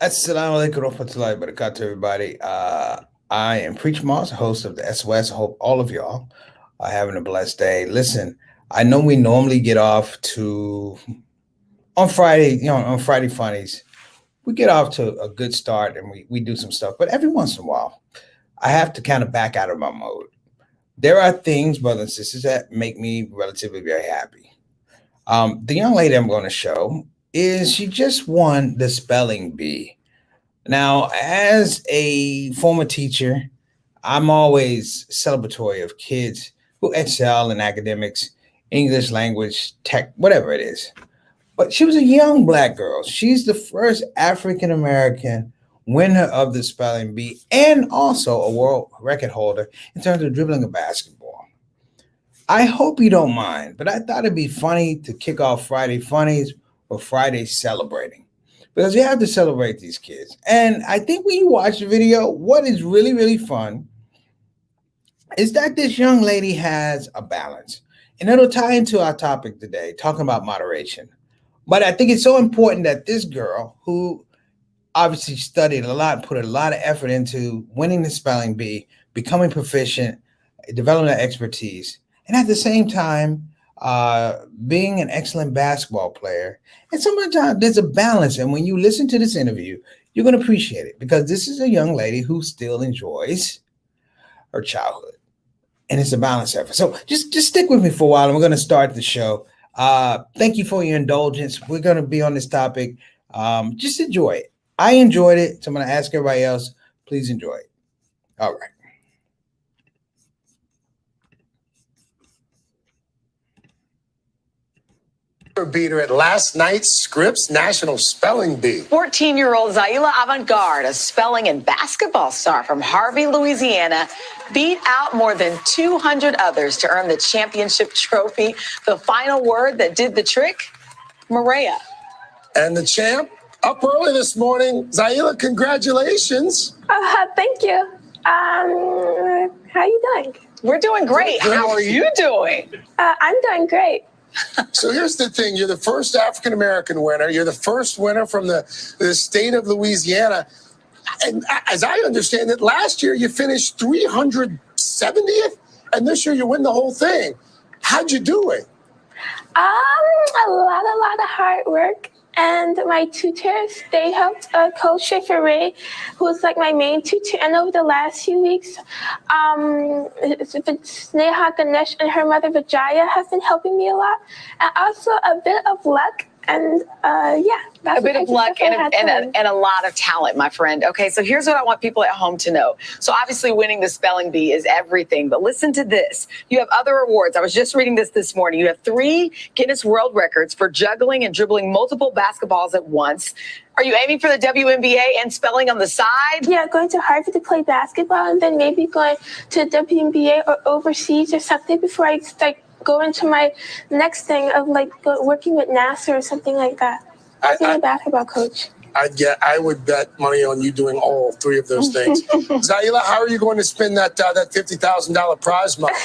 Assalamu alaikum warahmatullahi wabarakatuh, everybody. I am Preach Moss, host of the SOS. I hope all of y'all are having a blessed day. Listen, I know we normally get off to on Friday, on Friday Funnies, we get off to a good start and we do some stuff. But every once in a while, I have to kind of back out of my mode. There are things, brothers and sisters, that make me relatively very happy. The young lady I'm going to show is she just won the spelling bee. Now, as a former teacher, I'm always celebratory of kids who excel in academics, English language, tech, whatever it is. But she was a young black girl. She's the first African American winner of the spelling bee and also a world record holder in terms of dribbling a basketball. I hope you don't mind, but I thought it'd be funny to kick off Friday Funnies or Friday Celebrating because you have to celebrate these kids. And I think when you watch the video, what is really, really fun is that this young lady has a balance. And it'll tie into our topic today, talking about moderation. But I think it's so important that this girl, who obviously studied a lot, put a lot of effort into winning the spelling bee, becoming proficient, developing that expertise, and at the same time, being an excellent basketball player. And sometimes there's a balance. And when you listen to this interview, you're going to appreciate it because this is a young lady who still enjoys her childhood. And it's a balance effort. So just stick with me for a while and we're going to start the show. Thank you for your indulgence. We're going to be on this topic. Just enjoy it. I enjoyed it. So I'm going to ask everybody else, please enjoy it. All right. Beater at last night's Scripps National Spelling Bee. 14-year-old Zaila Avant-Garde, a spelling and basketball star from Harvey, Louisiana, beat out more than 200 others to earn the championship trophy. The final word that did the trick, Maria. And the champ, up early this morning. Zaila, congratulations. Thank you. How you doing? We're doing great. How are you doing? I'm doing great. So here's the thing. You're the first African-American winner. You're the first winner from the state of Louisiana. And as I understand it, last year you finished 370th, and this year you win the whole thing. How'd you do it? A lot of hard work. And my tutors, they helped Coach Ray, who's like my main tutor. And over the last few weeks, Sneha Ganesh and her mother Vijaya have been helping me a lot. And also a bit of luck. And that's a bit of luck and a lot of talent, my friend. Okay, so here's what I want people at home to know. So obviously winning the spelling bee is everything, but listen to this. You have other awards. I was just reading this morning. You have 3 Guinness World Records for juggling and dribbling multiple basketballs at once. Are you aiming for the WNBA and spelling on the side? Yeah, going to Harvard to play basketball and then maybe going to WNBA or overseas or something before I go into my next thing of working with NASA or something like that. I'll be a basketball coach. I would bet money on you doing all 3 of those things. Zaila, how are you going to spend that $50,000 prize money?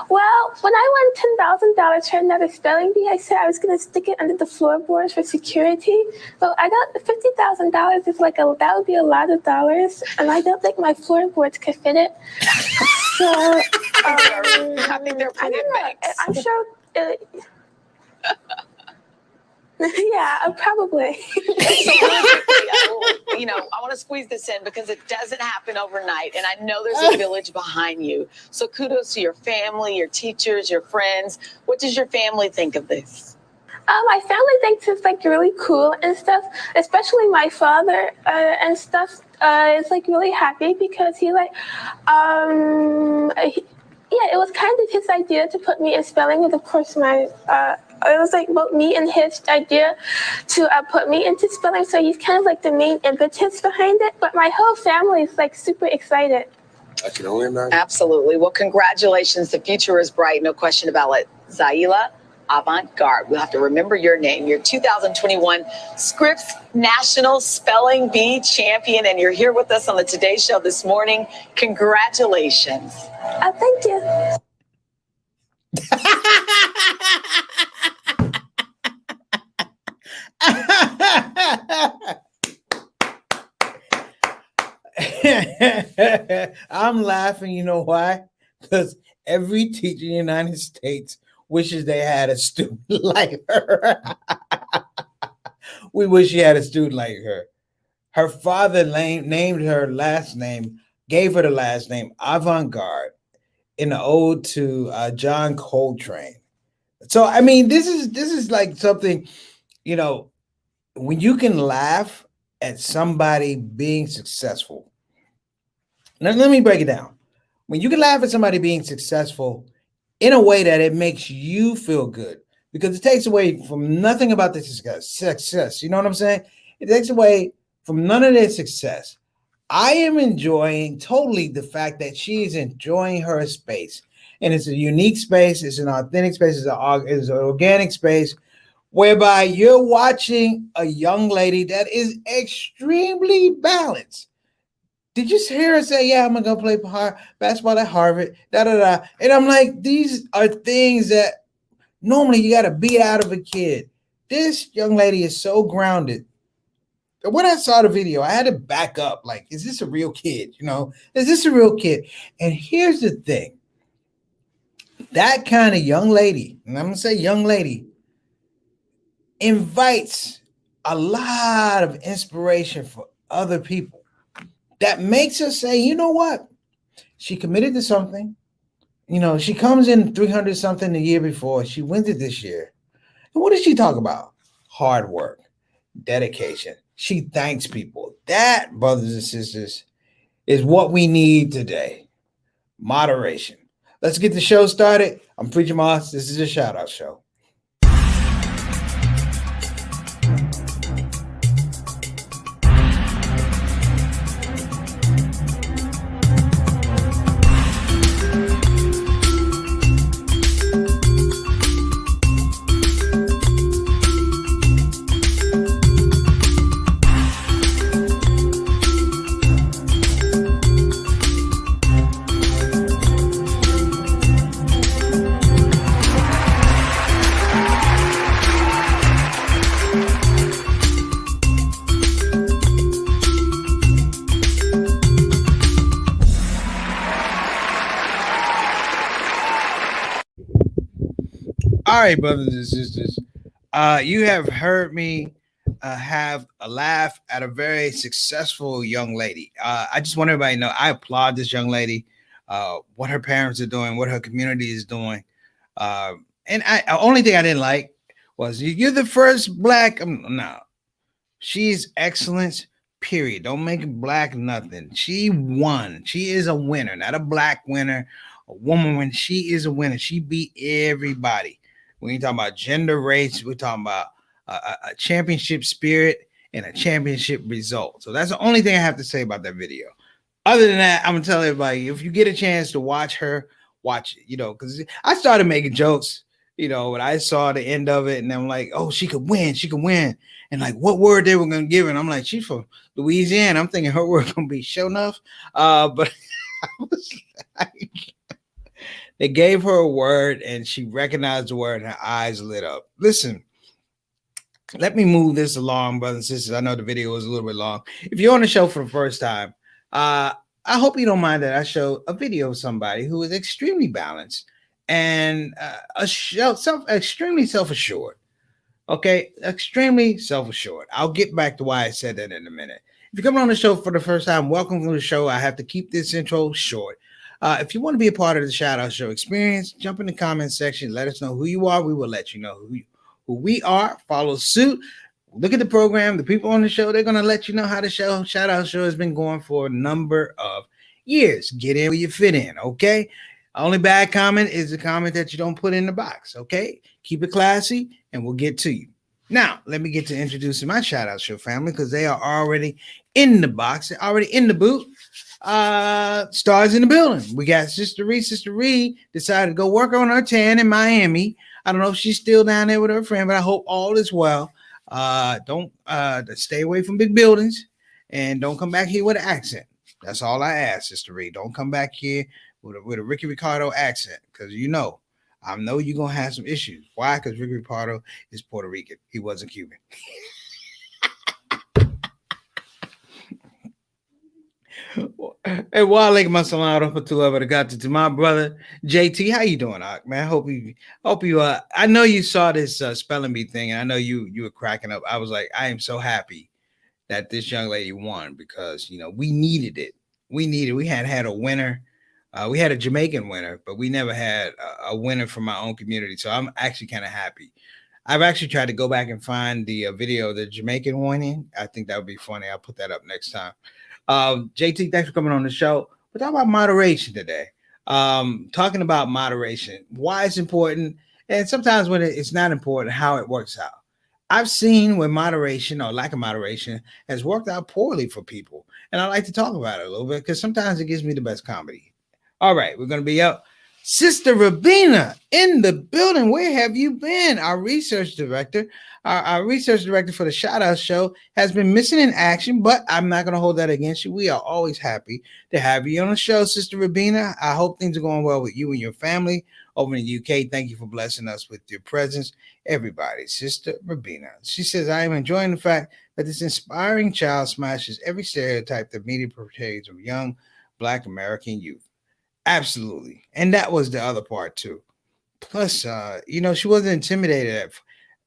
Well, when I won $10,000 for another spelling bee, I said I was going to stick it under the floorboards for security. But I got $50,000 is that would be a lot of dollars, and I don't think my floorboards could fit it. So I think they're pretty big. I'm sure. Yeah, probably. So really quickly, I want to squeeze this in because it doesn't happen overnight. And I know there's a village behind you. So kudos to your family, your teachers, your friends. What does your family think of this? My family thinks it's really cool and stuff, especially my father and stuff is really happy because he it was kind of his idea to put me in spelling, with of course it was both me and his idea to put me into spelling. So he's kind of the main impetus behind it. But my whole family is super excited. I can only imagine. Absolutely. Well, congratulations. The future is bright. No question about it. Zaila Avant-Garde. We'll have to remember your name. You're 2021 Scripps National Spelling Bee champion, and you're here with us on the Today Show this morning. Congratulations. Thank you. I'm laughing. You know why? Because every teacher in the United States wishes they had a student like her. We wish she had a student like her. Her father named her last name, gave her the last name Avant Garde in the ode to John Coltrane. So I mean, this is like something, you know, when you can laugh at somebody being successful. Now, let me break it down. When you can laugh at somebody being successful in a way that it makes you feel good, because it takes away from nothing about the success. You know what I'm saying? It takes away from none of their success. I am enjoying totally the fact that she is enjoying her space. And it's a unique space, it's an authentic space, it's an organic space whereby you're watching a young lady that is extremely balanced. Did you hear her say, "Yeah, I'm gonna go play basketball at Harvard"? Da da da. And I'm like, these are things that normally you got to beat out of a kid. This young lady is so grounded. When I saw the video, I had to back up. Like, is this a real kid? You know, is this a real kid? And here's the thing: that kind of young lady, and I'm gonna say young lady, invites a lot of inspiration for other people. That makes us say, you know what? She committed to something. You know, she comes in 300 something the year before. She wins it this year. And what does she talk about? Hard work, dedication. She thanks people. That, brothers and sisters, is what we need today. Moderation. Let's get the show started. I'm Preacher Moss. This is a shout out show. All right, brothers and sisters. You have heard me have a laugh at a very successful young lady. I just want everybody to know I applaud this young lady, what her parents are doing, what her community is doing. Uh, and the only thing I didn't like was you're the first black. No, she's excellence. Period. Don't make it black nothing. She won. She is a winner, not a black winner. A woman when she is a winner. She beat everybody. When you talk about gender, race, we're talking about a championship spirit and a championship result. So that's the only thing I have to say about that video. Other than that, I'm gonna tell everybody if you get a chance to watch her, watch it. You know, because I started making jokes. You know, when I saw the end of it, and I'm like, oh, she could win. She could win. And like, what word they were gonna give her? And I'm like, she's from Louisiana. I'm thinking her word gonna be show enough. But I was like, they gave her a word, and she recognized the word, and her eyes lit up. Listen, let me move this along, brothers and sisters. I know the video was a little bit long. If you're on the show for the first time, I hope you don't mind that I show a video of somebody who is extremely balanced and extremely self-assured. Okay, extremely self-assured. I'll get back to why I said that in a minute. If you're coming on the show for the first time, welcome to the show. I have to keep this intro short. If you want to be a part of the Shout Out Show experience, jump in the comment section. Let us know who you are. We will let you know who we are. Follow suit. Look at the program. The people on the show, they're going to let you know how the Shout Out Show has been going for a number of years. Get in where you fit in, okay? Only bad comment is the comment that you don't put in the box, okay? Keep it classy, and we'll get to you. Now, let me get to introducing my Shout Out Show family because they are already in the box. They're already in the booth. Stars in the building. We got Sister Ree. Sister Ree decided to go work on her tan in Miami. I don't know if she's still down there with her friend, but I hope all is well. Don't stay away from big buildings and don't come back here with an accent. That's all I ask, Sister Ree. Don't come back here with a Ricky Ricardo accent because you know I know you're gonna have some issues. Why? Because Ricky Ricardo is Puerto Rican. He wasn't Cuban. Hey, Wale Masalado for two of it. I got to my brother JT. How you doing, Doc? Man, I hope you I know you saw this spelling bee thing, and I know you were cracking up. I was like, I am so happy that this young lady won because we needed it. We had a winner. We had a Jamaican winner, but we never had a winner from my own community. So I'm actually kind of happy. I've actually tried to go back and find the video of the Jamaican winning. I think that would be funny. I'll put that up next time. JT, thanks for coming on the show. We're talking about moderation today. Talking about moderation, why it's important, and sometimes when it's not important, how it works out. I've seen when moderation or lack of moderation has worked out poorly for people, and I like to talk about it a little bit because sometimes it gives me the best comedy. All right, we're going to be up. Sister Rabina in the building. Where have you been? Our research director, our research director for the Shout Out Show has been missing in action, but I'm not going to hold that against you. We are always happy to have you on the show, Sister Rabina. I hope things are going well with you and your family over in the UK. Thank you for blessing us with your presence. Everybody, Sister Rabina. She says, I am enjoying the fact that this inspiring child smashes every stereotype that media portrays of young Black American youth. Absolutely. And that was the other part too. Plus, she wasn't intimidated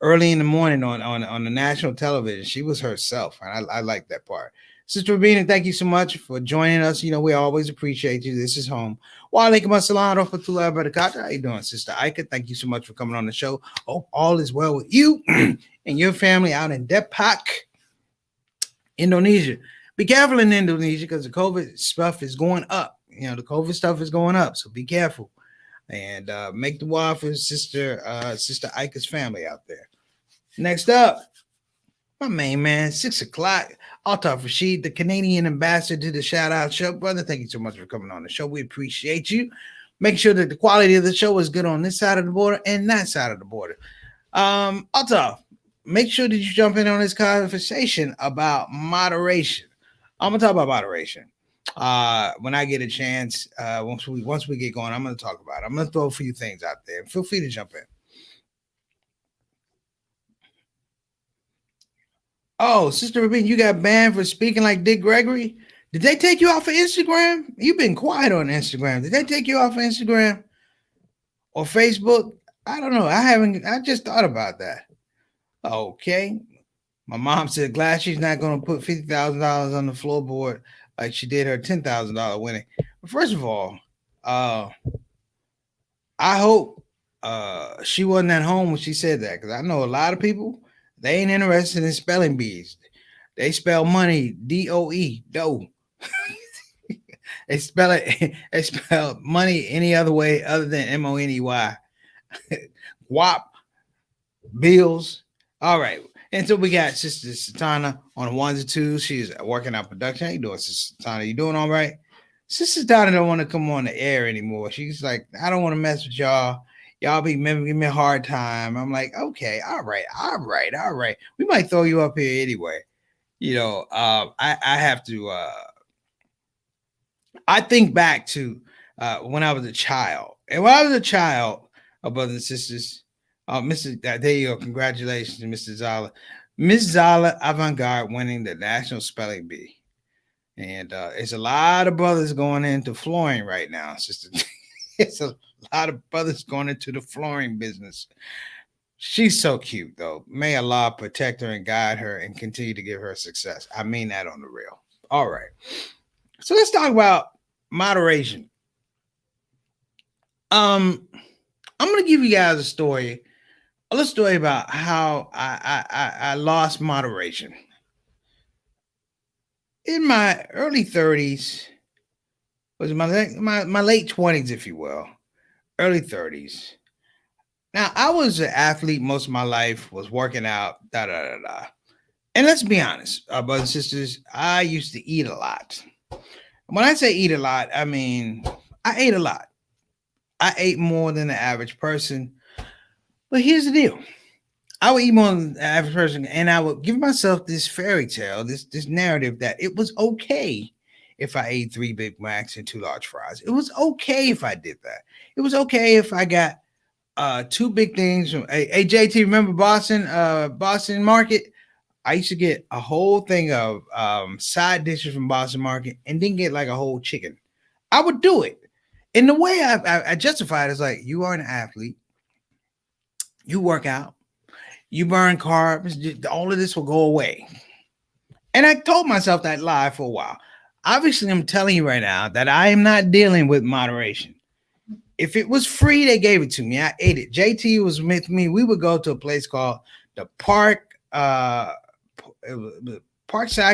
early in the morning on the national television. She was herself. And I like that part. Sister Rabina, thank you so much for joining us. We always appreciate you. This is home. Walaikum assalam rahmatullahi wa barakatuh. How you doing, Sister Ika? Thank you so much for coming on the show. Hope all is well with you and your family out in Depok, Indonesia. Be careful in Indonesia because the COVID stuff is going up. The COVID stuff is going up, so be careful and make the wall for Sister Ika's family out there. Next up, my main man, 6 o'clock. Altaf Rashid, the Canadian ambassador to the Shout Out Show. Brother, thank you so much for coming on the show. We appreciate you. Make sure that the quality of the show is good on this side of the border and that side of the border. Altaf, make sure that you jump in on this conversation about moderation. I'm gonna talk about moderation. When I get a chance, once we get going, I'm going to talk about it. I'm going to throw a few things out there. Feel free to jump in. Oh, Sister Rabin, you got banned for speaking like Dick Gregory. Did they take you off of Instagram? You've been quiet on Instagram. Did they take you off of Instagram or Facebook? I don't know. I just thought about that. Okay. My mom said, glad she's not going to put $50,000 on the floorboard like she did her $10,000 winning. First of all, I hope she wasn't at home when she said that, because I know a lot of people, they ain't interested in spelling bees. They spell money DOE, dough. They spell money any other way other than MONEY. Guap, bills. All right. And so we got Sister Satana on the ones and twos. She's working out production. How you doing, Sister Satana? You doing all right? Sister Satana don't want to come on the air anymore. She's like, I don't want to mess with y'all. Y'all be giving me a hard time. I'm like, okay, all right. We might throw you up here anyway. I have to. I think back to when I was a child, and when I was a child, brothers and sisters. Mr. There you go. Congratulations, Mr. Zala. Miss Zala Avant-Garde winning the National Spelling Bee. And it's a lot of brothers going into flooring right now, sister. It's a lot of brothers going into the flooring business. She's so cute, though. May Allah protect her and guide her and continue to give her success. I mean that on the real. All right. So let's talk about moderation. I'm going to give you guys a little story about how I lost moderation. In my early 30s, was my late 20s, if you will, early 30s. Now, I was an athlete most of my life, was working out, And let's be honest, brothers and sisters, I used to eat a lot. When I say eat a lot, I mean, I ate a lot. I ate more than the average person. But here's the deal. I would eat more than the average person, and I would give myself this fairy tale, this narrative that it was okay if I ate 3 Big Macs and 2 large fries. It was okay if I did that. It was okay if I got 2 big things from JT, remember Boston Market? I used to get a whole thing of side dishes from Boston Market and then get like a whole chicken. I would do it. And the way I justify it is like, you are an athlete, you work out, you burn carbs, all of this will go away. And I told myself that lie for a while. Obviously, I'm telling you right now that I am not dealing with moderation. If it was free, they gave it to me. I ate it. JT was with me. We would go to a place called the Parkside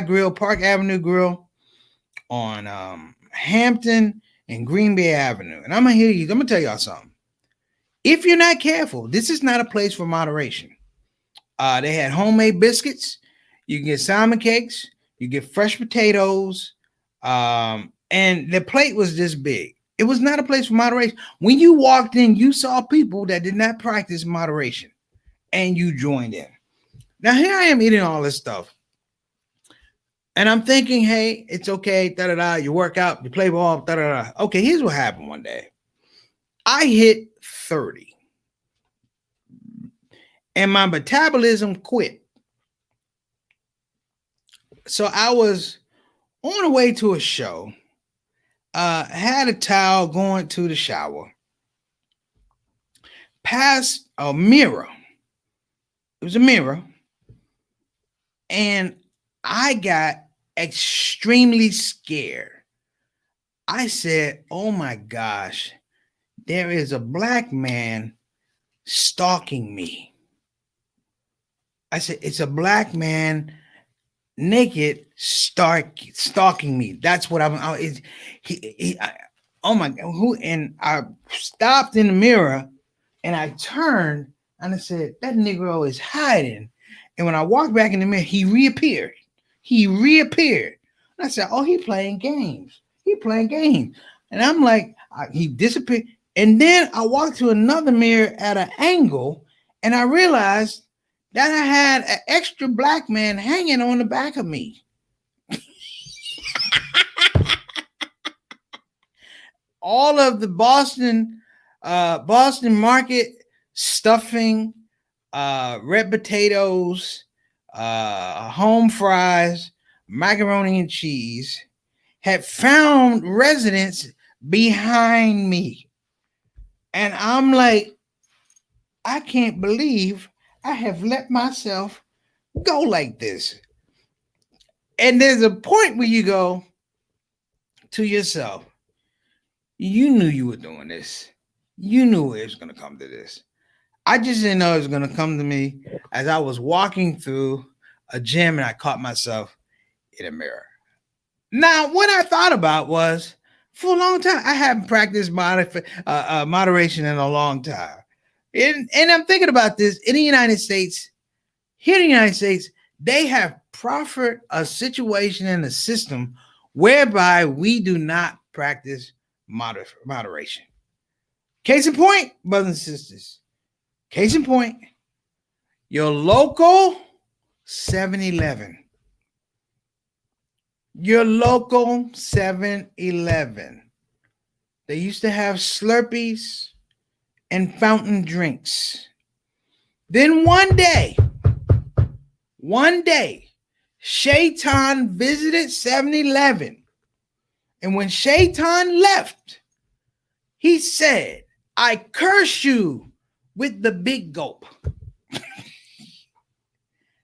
Grill, Park Avenue Grill on Hampton and Green Bay Avenue. And I'm gonna tell y'all something. If you're not careful, this is not a place for moderation. They had homemade biscuits. You can get salmon cakes. You get fresh potatoes. And the plate was this big. It was not a place for moderation. When you walked in, you saw people that did not practice moderation, and you joined in. Now here I am eating all this stuff, and I'm thinking, hey, it's okay. Da da da. You work out, you play ball. Da da da. Okay, here's what happened one day. I hit 30, and my metabolism quit. So I was on the way to a show. Had a towel going to the shower. Past a mirror. It was a mirror. And I got extremely scared. I said, oh my gosh, there is a black man stalking me. I said, it's a black man naked stalking me. That's what oh my God. Who? And I stopped in the mirror and I turned and I said, that Negro is hiding. And when I walked back in the mirror, he reappeared. And I said, oh, he playing games. And I'm like, he disappeared. And then I walked to another mirror at an angle and I realized that I had an extra black man hanging on the back of me. All of the Boston Market stuffing, red potatoes, home fries, macaroni and cheese had found residence behind me. And I'm like, I can't believe I have let myself go like this. And there's a point where you go to yourself, you knew you were doing this. You knew it was going to come to this. I just didn't know it was going to come to me as I was walking through a gym and I caught myself in a mirror. Now, what I thought about was, for a long time, I haven't practiced moderation in a long time. And I'm thinking about this in the United States. Here in the United States, they have proffered a situation and a system whereby we do not practice moderation. Case in point, brothers and sisters. Case in point, your local 7-Eleven. Your local 7-Eleven. They used to have Slurpees and fountain drinks. Then one day, ShOUT visited 7-Eleven. And when ShOUT left, he said, I curse you with the big gulp.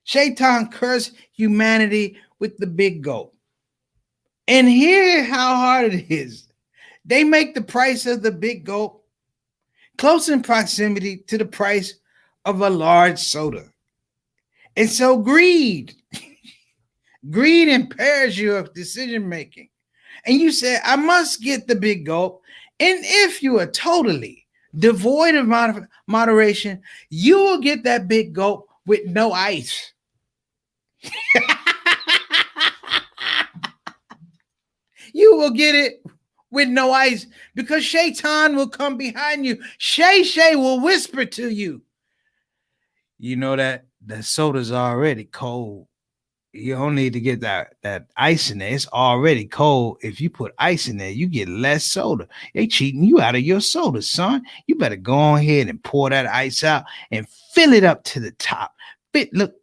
ShOUT cursed humanity with the big gulp. And here's how hard it is. They make the price of the big gulp close in proximity to the price of a large soda. And so greed impairs your decision making. And you say, I must get the big gulp. And if you are totally devoid of moderation, you will get that big gulp with no ice. You will get it with no ice because ShOUT will come behind you. Shay will whisper to you. You know that the soda's already cold. You don't need to get that ice in there. It's already cold. If you put ice in there, you get less soda. They cheating you out of your soda, son. You better go on ahead and pour that ice out and fill it up to the top. Look,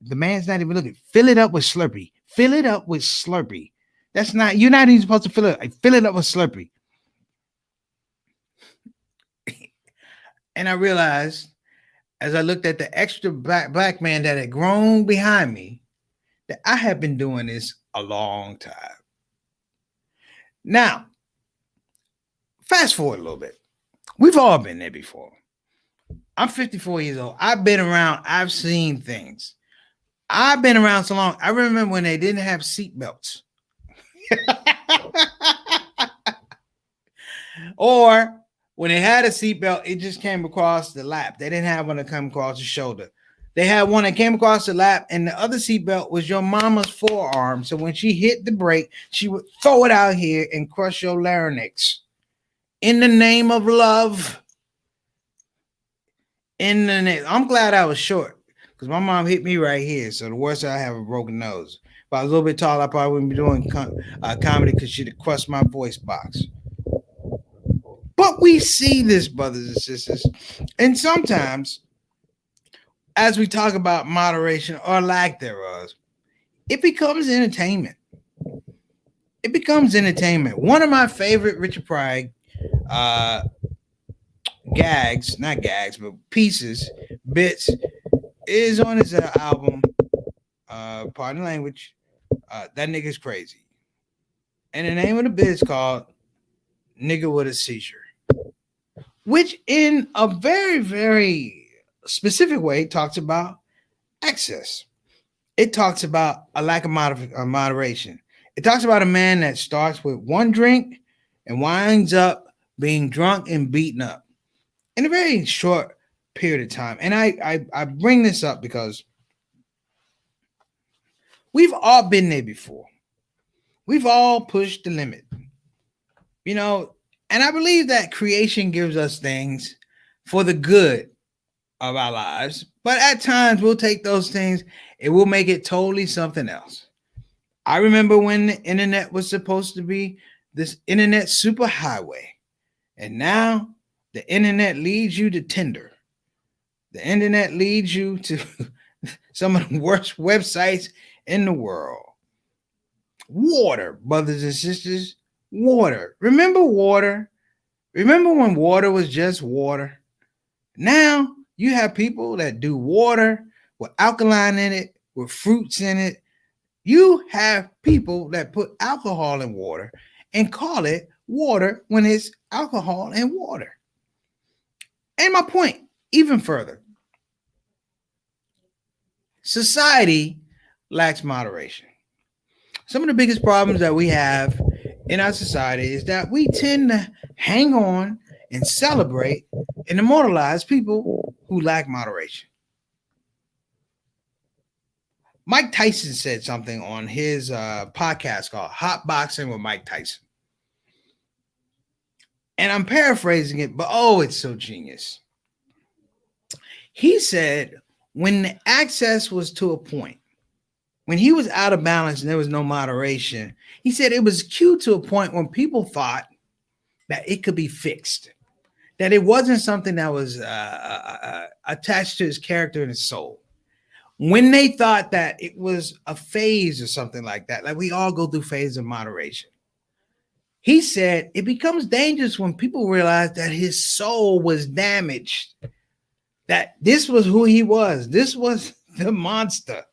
The man's not even looking. Fill it up with Slurpee. Fill it up with Slurpee. That's not, you're not even supposed to fill it up. Like, fill it up with Slurpee. And I realized as I looked at the extra black man that had grown behind me that I have been doing this a long time. Now, fast forward a little bit. We've all been there before. I'm 54 years old. I've been around. I've seen things. I've been around so long. I remember when they didn't have seatbelts. Or when they had a seatbelt, it just came across the lap. They didn't have one that come across the shoulder. They had one that came across the lap, and the other seatbelt was your mama's forearm. So when she hit the brake, she would throw it out here and crush your larynx. In the name of love. I'm glad I was short because my mom hit me right here. So the worst I have a broken nose. If I was a little bit taller, I probably wouldn't be doing comedy because she'd have crushed my voice box. But we see this, brothers and sisters. And sometimes, as we talk about moderation or lack thereof, it becomes entertainment. It becomes entertainment. One of my favorite Richard Pryor gags, not gags, but pieces, bits, is on his album, pardon language, That Nigga's Crazy. And the name of the bit is called Nigga with a Seizure, which in a very, very specific way talks about excess. It talks about a lack of moderation. It talks about a man that starts with one drink and winds up being drunk and beaten up in a very short period of time. And I bring this up because we've all been there before. We've all pushed the limit, you know, and I believe that creation gives us things for the good of our lives. But at times we'll take those things and we'll make it totally something else. I remember when the internet was supposed to be this internet superhighway. And now the internet leads you to Tinder. The internet leads you to some of the worst websites in the world. Water, brothers and sisters, water. Remember water? Remember when water was just water? Now you have people that do water with alkaline in it, with fruits in it. You have people that put alcohol in water and call it water when it's alcohol and water. And my point, even further, society lacks moderation. Some of the biggest problems that we have in our society is that we tend to hang on and celebrate and immortalize people who lack moderation. Mike Tyson said something on his podcast called Hot Boxing with Mike Tyson. And I'm paraphrasing it, but oh, it's so genius. He said when the access was to a point, when he was out of balance and there was no moderation, he said it was queued to a point when people thought that it could be fixed, that it wasn't something that was attached to his character and his soul. When they thought that it was a phase or something like that, like we all go through phases of moderation. He said it becomes dangerous when people realize that his soul was damaged, that this was who he was. This was the monster.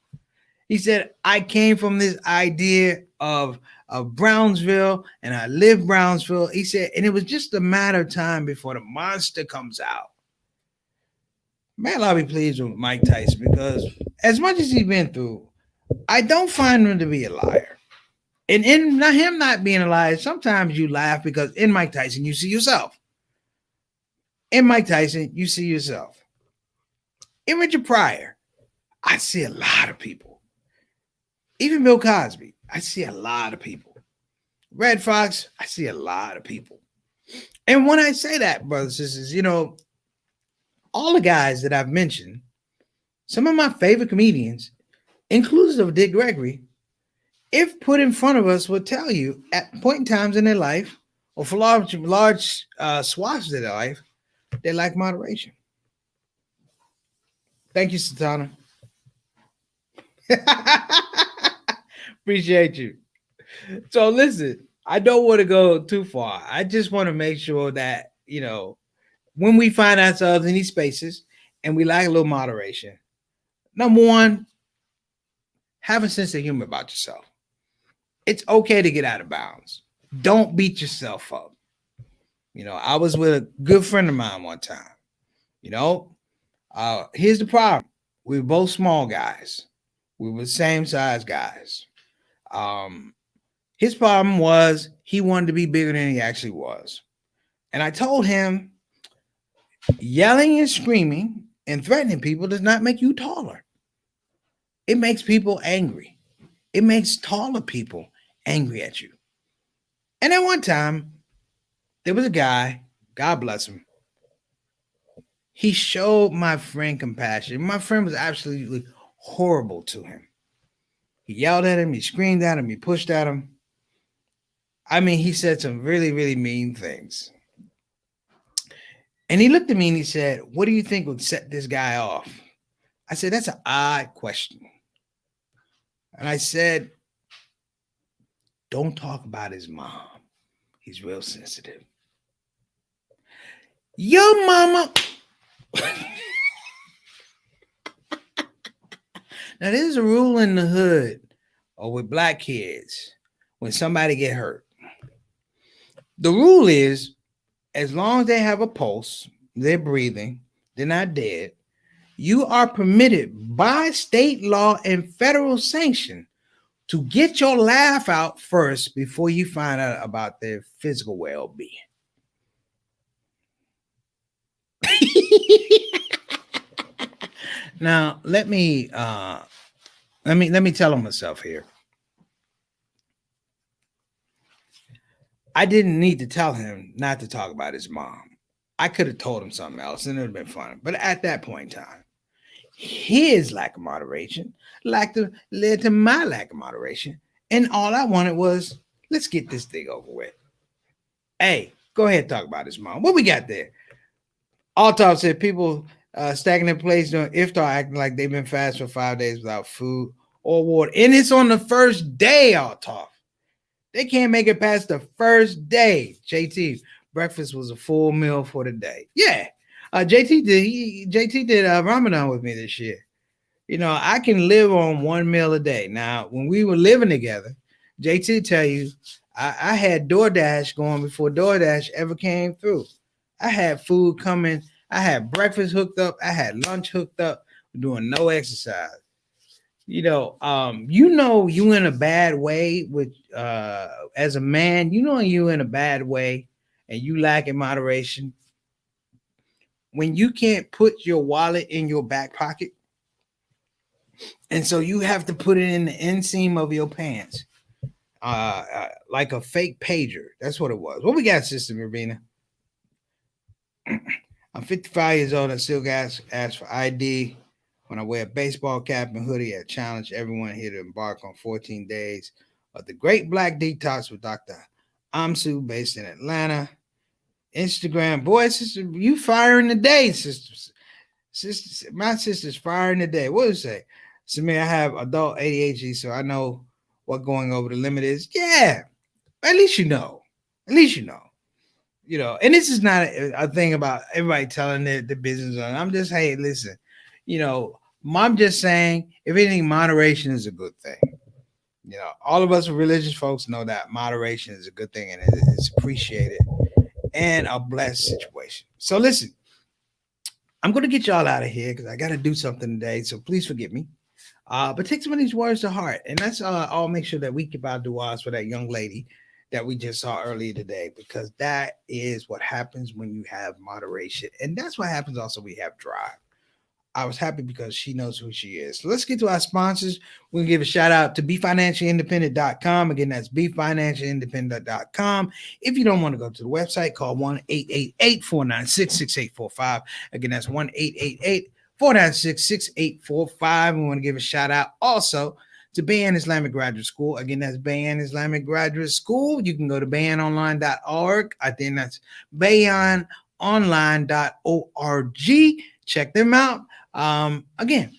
He said, I came from this idea of Brownsville and I lived Brownsville. He said, and it was just a matter of time before the monster comes out. Man, I'll be pleased with Mike Tyson because as much as he's been through, I don't find him to be a liar. And in him not being a liar, sometimes you laugh because in Mike Tyson, you see yourself. In Mike Tyson, you see yourself. In Richard Pryor, I see a lot of people. Even Bill Cosby, I see a lot of people. Red Fox, I see a lot of people. And when I say that, brothers and sisters, you know, all the guys that I've mentioned, some of my favorite comedians, inclusive of Dick Gregory, if put in front of us, would tell you at point in times in their life, or for large swaths of their life, they lack moderation. Thank you, Sultana. Appreciate you. So listen, I don't want to go too far. I just want to make sure that, when we find ourselves in these spaces and we like a little moderation, number one, have a sense of humor about yourself. It's okay to get out of bounds. Don't beat yourself up. I was with a good friend of mine one time. You know, here's the problem. We were both small guys. We were the same size guys. Um, his problem was he wanted to be bigger than he actually was. And I told him yelling and screaming and threatening people does not make you taller. It makes people angry. It makes taller people angry at you. And at one time, there was a guy, God bless him. He showed my friend compassion. My friend was absolutely horrible to him. He yelled at him, he screamed at him, he pushed at him. I mean, he said some really, really mean things. And he looked at me and he said, "What do you think would set this guy off?" I said, "That's an odd question." And I said, "Don't talk about his mom. He's real sensitive." Your mama. Now, there's a rule in the hood or with black kids when somebody get hurt. The rule is as long as they have a pulse, they're breathing, they're not dead, you are permitted by state law and federal sanction to get your laugh out first before you find out about their physical well-being. Now, let me tell him myself here. I didn't need to tell him not to talk about his mom. I could have told him something else and it would have been fun. But at that point in time, his lack of moderation led to my lack of moderation. And all I wanted was, let's get this thing over with. Hey, go ahead and talk about his mom. What we got there? Altaf said people stacking their plates during iftar acting like they've been fast for 5 days without food or water. And it's on the first day, Altaf. They can't make it past the first day. JT, breakfast was a full meal for the day. Yeah. JT did Ramadan with me this year. I can live on one meal a day. Now, when we were living together, JT tell you, I had DoorDash going before DoorDash ever came through. I had food coming. I had breakfast hooked up. I had lunch hooked up. Doing no exercise. You in a bad way with as a man. You in a bad way, and you lack in moderation when you can't put your wallet in your back pocket, and so you have to put it in the inseam of your pants, like a fake pager. That's what it was. What we got, Sister Ravina? I'm 55 years old. I still ask for ID. When I wear a baseball cap and hoodie, I challenge everyone here to embark on 14 days of the Great Black Detox with Dr. Amsu, based in Atlanta. Instagram, boy, sister, you firing the day, sisters. Sister, my sister's firing the day. What does it say? Samir, I have adult ADHD, so I know what going over the limit is. Yeah, at least you know. At least you know. And this is not a thing about everybody telling the business on. I'm just, hey, listen, I'm just saying, if anything, moderation is a good thing. All of us religious folks know that moderation is a good thing and it's appreciated and a blessed situation. So listen, I'm going to get y'all out of here because I got to do something today. So please forgive me. But take some of these words to heart. And let's all make sure that we keep our du'as for that young lady that we just saw earlier today, because that is what happens when you have moderation. And that's what happens also when we have drive. I was happy because she knows who she is. So let's get to our sponsors. We're going to give a shout out to BeFinanciallyIndependent.com. Again, that's BeFinanciallyIndependent.com. If you don't want to go to the website, call 1-888-496-6845. Again, that's 1-888-496-6845. We want to give a shout out also to Bayan Islamic Graduate School. Again, that's Bayan Islamic Graduate School. You can go to bayanonline.org. I think that's bayanonline.org. Check them out. Again,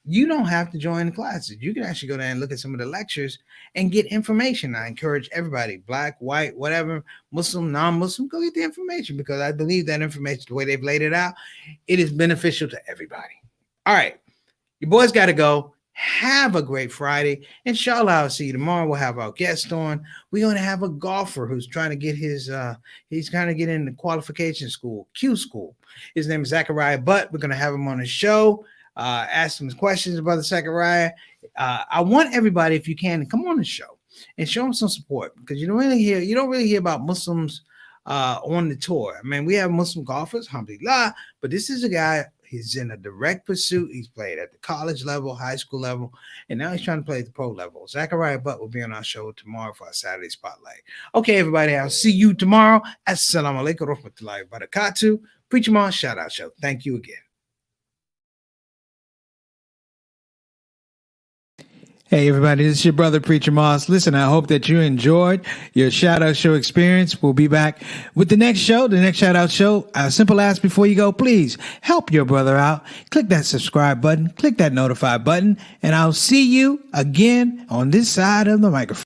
you don't have to join the classes. You can actually go there and look at some of the lectures and get information. I encourage everybody, black, white, whatever, Muslim, non-Muslim, go get the information, because I believe that information, the way they've laid it out, it is beneficial to everybody. All right. Your boys got to go. Have a great Friday. Inshallah, I'll see you tomorrow. We'll have our guest on. We're going to have a golfer who's trying to get he's trying to get into qualification school, Q school. His name is Zachariah Butt. We're going to have him on the show. Ask him questions about the Zachariah. I want everybody, if you can, to come on the show and show him some support, because you don't really hear about Muslims on the tour. I mean, we have Muslim golfers, alhamdulillah, but this is a guy. He's in a direct pursuit. He's played at the college level, high school level, and now he's trying to play at the pro level. Zachariah Butt will be on our show tomorrow for our Saturday Spotlight. Okay, everybody, I'll see you tomorrow. Assalamu alaikum warahmatullahi wabarakatuh. Preacher Moss, shout out show. Thank you again. Hey, everybody, this is your brother, Preacher Moss. Listen, I hope that you enjoyed your shout-out show experience. We'll be back with the next show, the next shout-out show. A simple ask before you go, please help your brother out. Click that subscribe button, click that notify button, and I'll see you again on this side of the microphone.